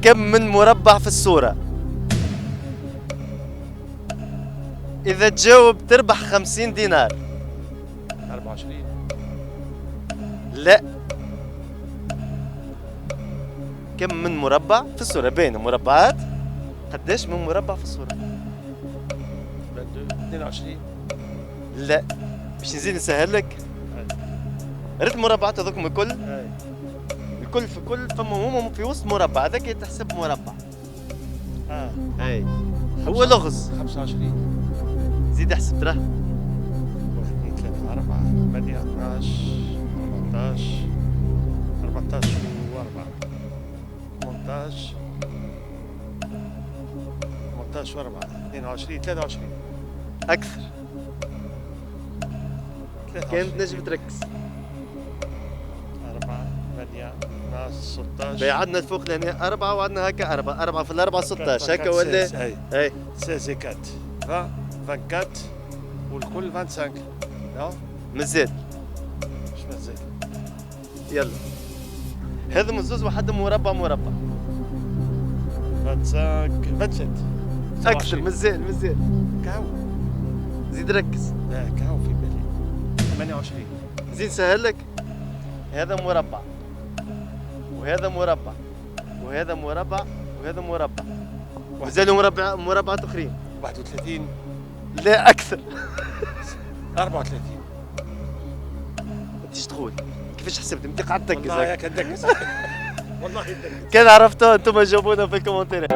كم من مربع في الصورة؟ إذا تجاوب تربح 50 دينار. 24. لا. كم من مربع في الصورة؟ بين مربعات قداش من مربع في الصورة؟ 22. لا. باش نزيد نسهل لك. ريت المربعات هذوكم الكل. الكل في كل فما في وسط مربع، هذاك يتحسب مربع. اي هو لغز. 25. زيد احسب تراه. 1 2 3 4 8 12 14 14 و4 18 18 و4 22 23. اكثر. كانت نجم تركز. 4 8 12 16. باهي عندنا الفوق لهنا 4 وعندنا هكا 4 في الأربعة 16 هكا ولا؟ اي 16 4 20 24 والكل 25. لا مازال. مش مازال. يلا هذا من زوز وحد مربع 25 27. اكثر. مازال كاو. زيد ركز. لا كاو في بالي 28. زيد سهل لك. هذا مربع وهذا مربع وهذا مربع وهذا مربع وزالوا مربعات اخرين. 31. لا اكثر. 34. انت تقول كيفاش حسبت؟ انت قاعد تركز. والله ياك ندكز. والله ندكز. كان عرفتوها انتم جاوبونا في الكومنتات.